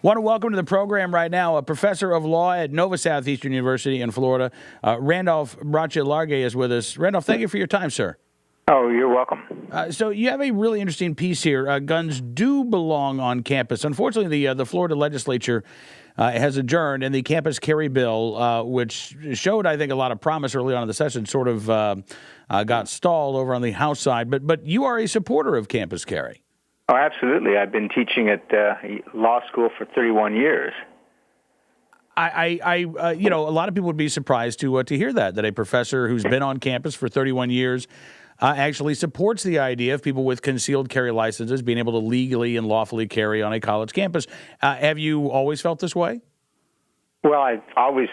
Want to welcome to the program right now a professor of law at Nova Southeastern University in Florida. Randolph Bracha-Largue is with us. Randolph, thank you for your time, sir. Oh, you're welcome. So you have a really interesting piece here. Guns do belong on campus. Unfortunately, the Florida legislature has adjourned, and the campus carry bill, which showed, I think, a lot of promise early on in the session, sort of got stalled over on the House side. But you are a supporter of campus carry. Oh, absolutely. I've been teaching at law school for 31 years. A lot of people would be surprised to hear that a professor who's been on campus for 31 years actually supports the idea of people with concealed carry licenses being able to legally and lawfully carry on a college campus. Have you always felt this way? Well, I've always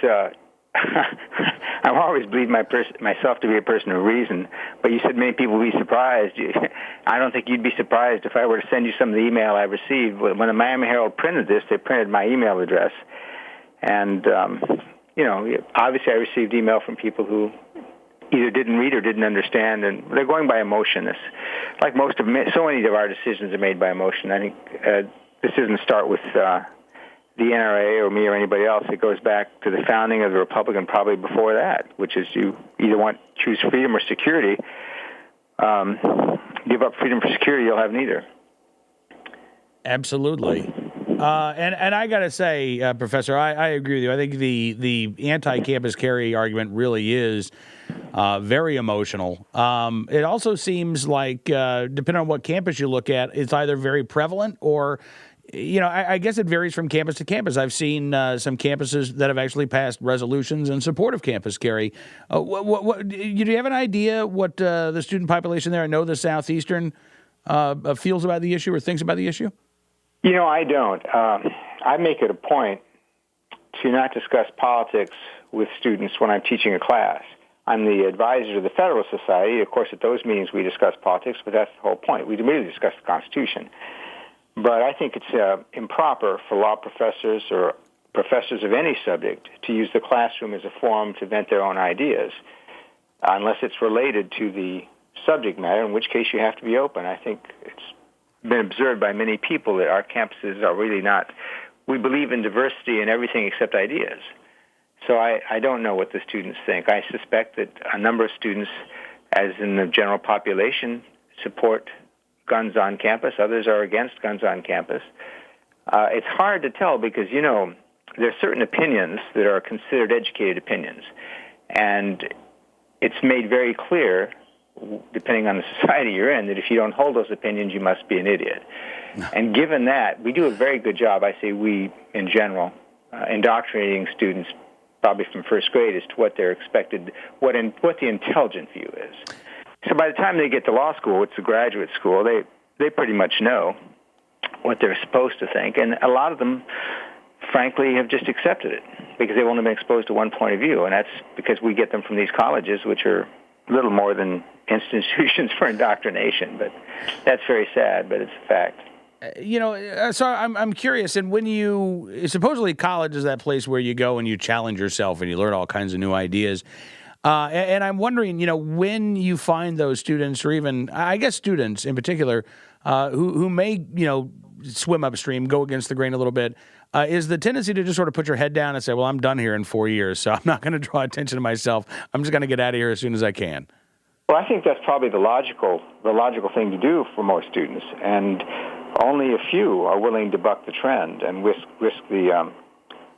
believed myself to be a person of reason. But you said many people would be surprised. I don't think you'd be surprised if I were to send you some of the email I received. When the Miami Herald printed this, they printed my email address. And, obviously I received email from people who either didn't read or didn't understand, and they're going by emotion. It's like so many of our decisions are made by emotion. I think this doesn't start with the NRA or me or anybody else. It goes back to the founding of the Republic and probably before that, which is you either choose freedom or security. Give up freedom for security, you'll have neither. Absolutely. And I got to say, Professor, I agree with you. I think the anti-campus carry argument really is very emotional. It also seems like, depending on what campus you look at, it's either very prevalent or, I guess it varies from campus to campus. I've seen some campuses that have actually passed resolutions in support of campus carry. Do you have an idea what the student population there, I know the Southeastern, feels about the issue or thinks about the issue? I don't. I make it a point to not discuss politics with students when I'm teaching a class. I'm the advisor to the Federalist Society. Of course, at those meetings we discuss politics, but that's the whole point. We really discuss the Constitution. But I think it's improper for law professors or professors of any subject to use the classroom as a forum to vent their own ideas, unless it's related to the subject matter, in which case you have to be open. I think it's been observed by many people that our campuses are really not. We believe in diversity in everything except ideas. So I don't know what the students think. I suspect that a number of students, as in the general population, support guns on campus. Others are against guns on campus. It's hard to tell because, there are certain opinions that are considered educated opinions. And it's made very clear, depending on the society you're in, that if you don't hold those opinions, you must be an idiot. And given that, we do a very good job, I say we in general, indoctrinating students probably from first grade as to what they're expected, what the intelligent view is. So by the time they get to law school, it's a graduate school, they pretty much know what they're supposed to think. And a lot of them, frankly, have just accepted it because they've only been exposed to one point of view. And that's because we get them from these colleges, which are little more than institutions for indoctrination. But that's very sad, but it's a fact. So I'm curious, and when supposedly college is that place where you go and you challenge yourself and you learn all kinds of new ideas. And I'm wondering, when you find those students, or even, I guess students in particular, who may, swim upstream, go against the grain a little bit, is the tendency to just sort of put your head down and say, well, I'm done here in 4 years, so I'm not going to draw attention to myself. I'm just going to get out of here as soon as I can. Well, I think that's probably the logical thing to do for most students, and only a few are willing to buck the trend and risk the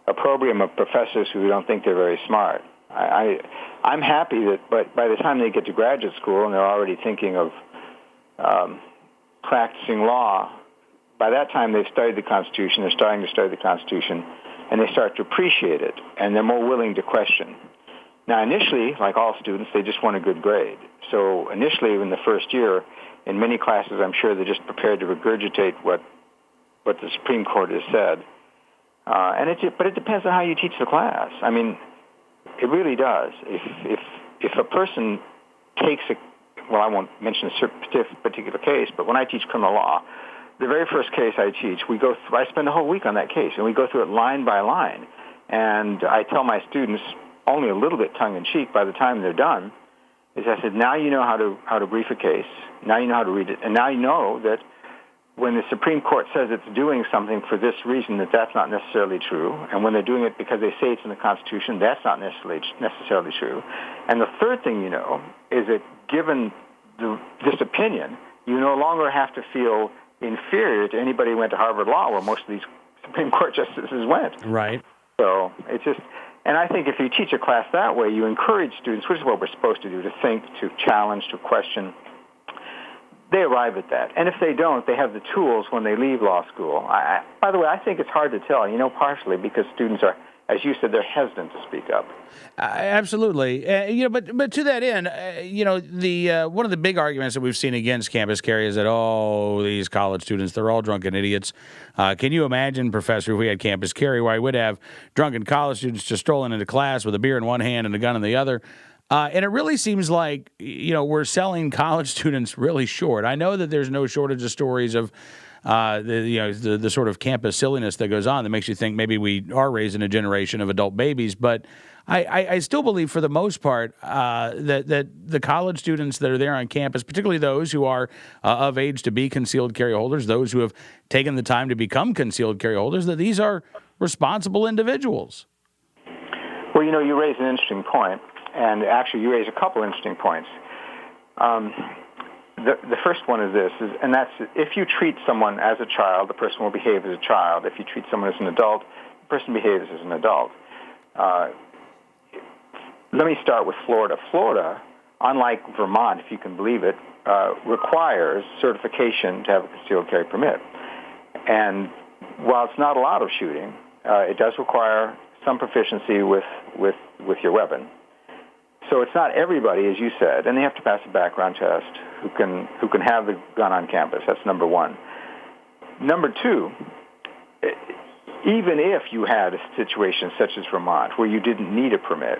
opprobrium of professors who don't think they're very smart. I'm happy that, but by the time they get to graduate school and they're already thinking of practicing law, by that time they've studied the Constitution, they're starting to study the Constitution, and they start to appreciate it, and they're more willing to question. Now, initially, like all students, they just want a good grade. So initially, in the first year, in many classes, I'm sure they're just prepared to regurgitate what the Supreme Court has said. But it depends on how you teach the class. I mean, it really does. If a person takes I won't mention a particular case, but when I teach criminal law, the very first case I teach, I spend a whole week on that case, and we go through it line by line. And I tell my students, only a little bit tongue-in-cheek by the time they're done, is I said, now you know how to brief a case, now you know how to read it, and now you know that when the Supreme Court says it's doing something for this reason, that's not necessarily true. And when they're doing it because they say it's in the Constitution, that's not necessarily true. And the third thing you know is that given this opinion, you no longer have to feel inferior to anybody who went to Harvard Law, where most of these Supreme Court justices went. Right. So it's just, and I think if you teach a class that way, you encourage students, which is what we're supposed to do, to think, to challenge, to question. They arrive at that. And if they don't, they have the tools when they leave law school. By the way, I think it's hard to tell, partially because students are, as you said, they're hesitant to speak up. Absolutely. But to that end, the one of the big arguments that we've seen against campus carry is that, these college students, they're all drunken idiots. Can you imagine, Professor, if we had campus carry where I would have drunken college students just strolling into class with a beer in one hand and a gun in the other? And it really seems like, we're selling college students really short. I know that there's no shortage of stories of the sort of campus silliness that goes on that makes you think maybe we are raising a generation of adult babies. But I still believe, for the most part, that the college students that are there on campus, particularly those who are of age to be concealed carry holders, those who have taken the time to become concealed carry holders, that these are responsible individuals. Well, you raise an interesting point. And actually, you raise a couple interesting points. The first one is this, and that's if you treat someone as a child, the person will behave as a child. If you treat someone as an adult, the person behaves as an adult. Let me start with Florida. Florida, unlike Vermont, if you can believe it, requires certification to have a concealed carry permit. And while it's not a lot of shooting, it does require some proficiency with your weapon. So it's not everybody, as you said, and they have to pass a background test who can have the gun on campus. That's number one. Number two, even if you had a situation such as Vermont where you didn't need a permit,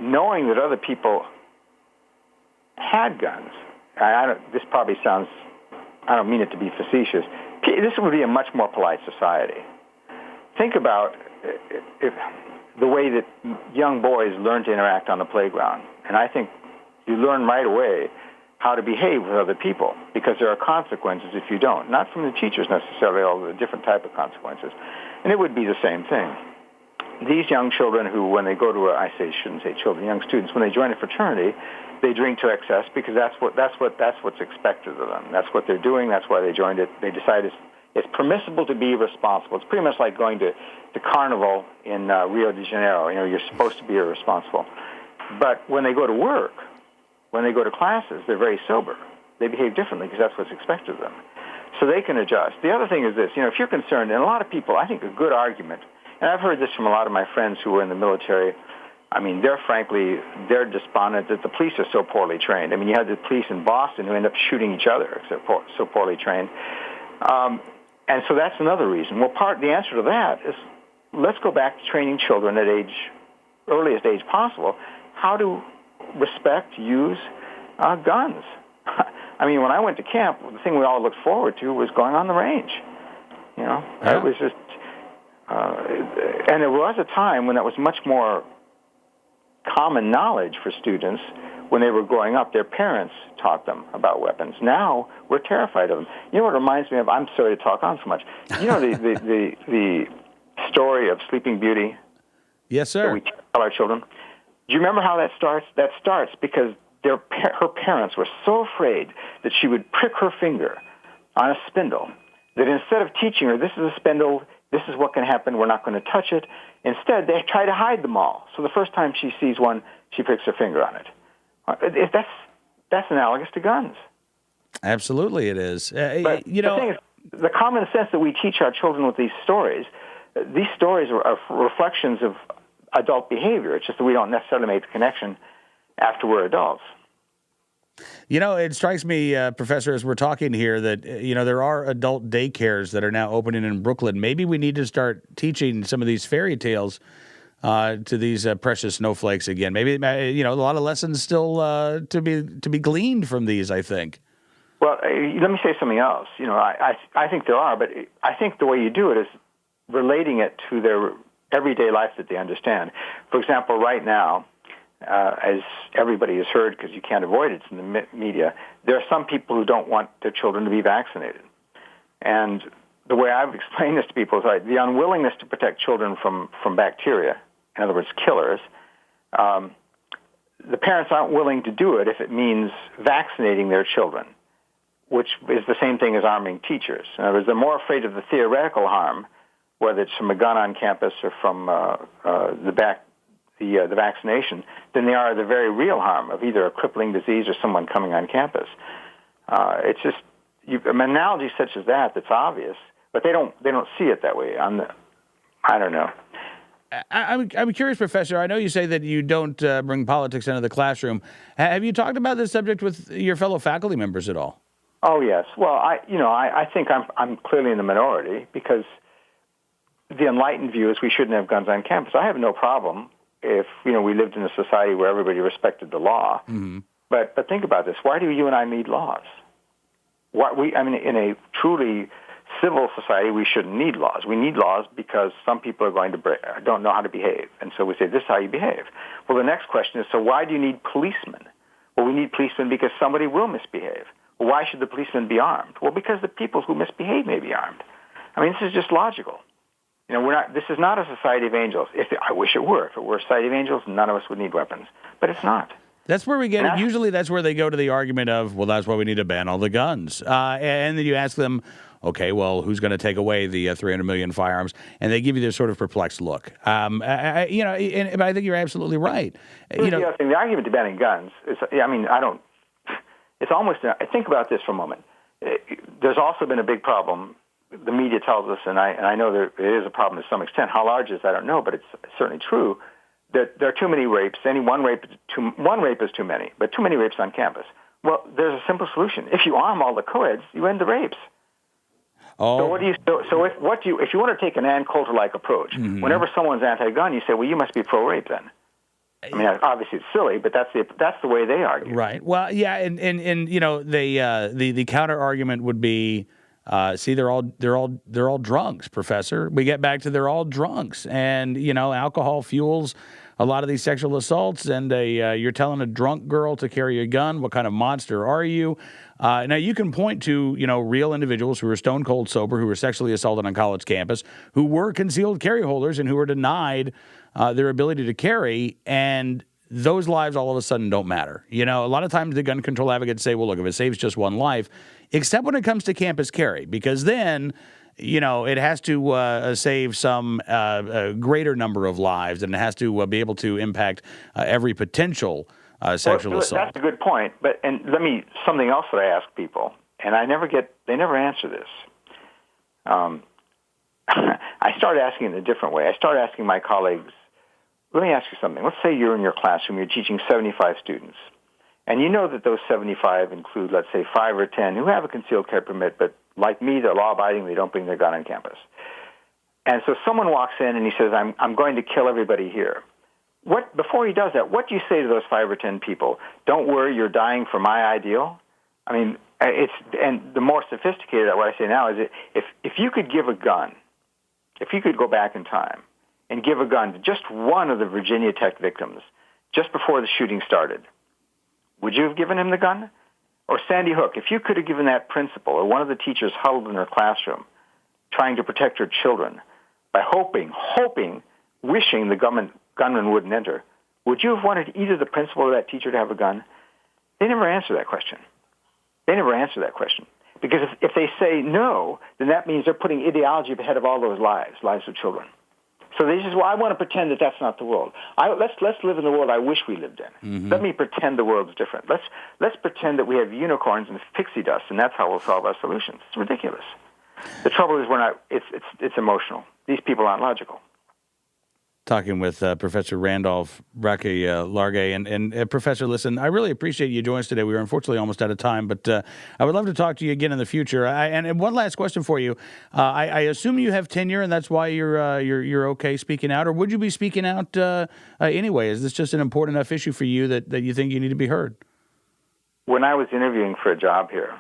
knowing that other people had guns, this probably sounds, I don't mean it to be facetious, this would be a much more polite society. Think about the way that young boys learn to interact on the playground. And I think you learn right away how to behave with other people because there are consequences if you don't. Not from the teachers necessarily, although a different type of consequences. And it would be the same thing. These young children who, when they go to shouldn't say children, young students, when they join a fraternity, they drink to excess because that's what's expected of them. That's what they're doing. That's why they joined it. They decide it's permissible to be responsible. It's pretty much like going to Carnival in Rio de Janeiro. You're supposed to be irresponsible. But when they go to work, when they go to classes, they're very sober. They behave differently because that's what's expected of them. So they can adjust. The other thing is this, if you're concerned, and a lot of people, I think a good argument, and I've heard this from a lot of my friends who were in the military, they're despondent that the police are so poorly trained. You had the police in Boston who end up shooting each other because they're so poorly trained. And so that's another reason. Well, the answer to that is let's go back to training children at earliest age possible how to respect, use guns. When I went to camp, the thing we all looked forward to was going on the range. Yeah. It was just, and there was a time when that was much more common knowledge for students. When they were growing up, their parents taught them about weapons. Now we're terrified of them. You know what it reminds me of? I'm sorry to talk on so much. The story of Sleeping Beauty? Yes, sir. That we tell our children. Do you remember how that starts? That starts because her parents were so afraid that she would prick her finger on a spindle that instead of teaching her, this is a spindle, this is what can happen, we're not going to touch it, instead they try to hide them all. So the first time she sees one, she pricks her finger on it. That's analogous to guns. Absolutely, it is. But the thing is, the common sense that we teach our children with these stories are reflections of adult behavior. It's just that we don't necessarily make the connection after we're adults. It strikes me, Professor, as we're talking here that, there are adult daycares that are now opening in Brooklyn. Maybe we need to start teaching some of these fairy tales to these precious snowflakes again. Maybe, a lot of lessons still to be gleaned from these, I think. Well, let me say something else. I think there are, but I think the way you do it is relating it to their everyday life that they understand. For example, right now, as everybody has heard, because you can't avoid it, it's in the media, there are some people who don't want their children to be vaccinated. And the way I've explained this to people is like the unwillingness to protect children from bacteria, in other words, killers. The parents aren't willing to do it if it means vaccinating their children, which is the same thing as arming teachers. In other words, they're more afraid of the theoretical harm, whether it's from a gun on campus or from the vaccination, than they are the very real harm of either a crippling disease or someone coming on campus. It's just an analogy such as that's obvious, but they don't see it that way. I don't know. I'm curious, Professor. I know you say that you don't bring politics into the classroom. Have you talked about this subject with your fellow faculty members at all? Oh yes. Well, I think I'm clearly in the minority because the enlightened view is we shouldn't have guns on campus. I have no problem if we lived in a society where everybody respected the law. Mm-hmm. But think about this: why do you and I need laws? In a truly civil society, we shouldn't need laws. We need laws because some people are don't know how to behave, and so we say this is how you behave. Well, the next question is: so why do you need policemen? Well, we need policemen because somebody will misbehave. Well, why should the policemen be armed? Well, because the people who misbehave may be armed. This is just logical. This is not a society of angels. I wish it were. If it were a society of angels, none of us would need weapons. But it's not. That's where we get it. Usually that's where they go to the argument of, well, that's why we need to ban all the guns. And then you ask them, okay, well, who's going to take away the 300 million firearms? And they give you this sort of perplexed look. But I think you're absolutely right. The other thing, the argument to banning guns is, it's almost, think about this for a moment. There's also been a big problem. The media tells us, and I know there is a problem to some extent. How large is I don't know, but it's certainly true that there are too many rapes. One rape is too many, but too many rapes on campus. Well, there's a simple solution. If you arm all the co-eds, you end the rapes. Oh. So if you want to take an Ann Coulter-like approach, mm-hmm. whenever someone's anti-gun, you say, well, you must be pro-rape then. Obviously it's silly, but that's the way they argue. Right. Well, yeah, and the counter argument would be, see, they're all drunks, Professor. We get back to they're all drunks, and alcohol fuels a lot of these sexual assaults. And you're telling a drunk girl to carry a gun. What kind of monster are you? Now you can point to real individuals who were stone cold sober, who were sexually assaulted on college campus, who were concealed carry holders, and who were denied their ability to carry, and those lives all of a sudden don't matter. A lot of times the gun control advocates say, well, look, if it saves just one life, except when it comes to campus carry, because then, it has to save some greater number of lives, and it has to be able to impact every potential sexual assault. That's a good point. And something else that I ask people, and they never answer this. I started asking in a different way. I started asking my colleagues, let me ask you something. Let's say you're in your classroom, you're teaching 75 students, and you know that those 75 include, let's say, 5 or 10 who have a concealed carry permit, but like me, they're law-abiding, they don't bring their gun on campus. And so someone walks in and he says, I'm going to kill everybody here. Before he does that, what do you say to those 5 or 10 people? Don't worry, you're dying for my ideal? And the more sophisticated, what I say now is if you could give a gun, if you could go back in time and give a gun to just one of the Virginia Tech victims just before the shooting started, would you have given him the gun? Or Sandy Hook, if you could have given that principal or one of the teachers huddled in her classroom trying to protect her children by wishing the gunman wouldn't enter, would you have wanted either the principal or that teacher to have a gun? They never answer that question. Because if they say no, then that means they're putting ideology ahead of all those lives of children. So they just, I want to pretend that that's not the world. Let's live in the world I wish we lived in. Mm-hmm. Let me pretend the world's different. Let's pretend that we have unicorns and pixie dust, and that's how we'll solve our solutions. It's ridiculous. The trouble is it's emotional. These people aren't logical. Talking with Professor Randolph Brache-Larguet. And Professor, listen, I really appreciate you joining us today. We were unfortunately almost out of time, but I would love to talk to you again in the future. And one last question for you. I assume you have tenure, and that's why you're okay speaking out, or would you be speaking out anyway? Is this just an important enough issue for you that you think you need to be heard? When I was interviewing for a job here,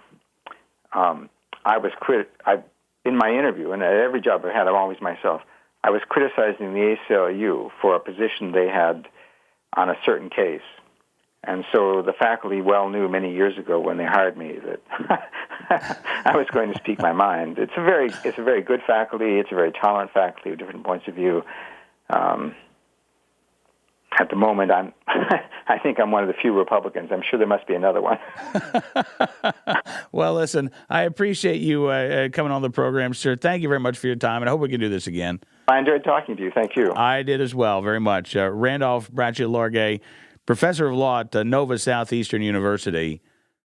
in my interview, and at every job I had, I'm always myself, I was criticizing the ACLU for a position they had on a certain case. And so the faculty well knew many years ago when they hired me that I was going to speak my mind. It's a very good faculty. It's a very tolerant faculty with different points of view. At the moment, I think I'm one of the few Republicans. I'm sure there must be another one. Well, listen, I appreciate you coming on the program, sir. Thank you very much for your time, and I hope we can do this again. I enjoyed talking to you. Thank you. I did as well, very much. Randolph Braccio-Larguet, professor of law at Nova Southeastern University.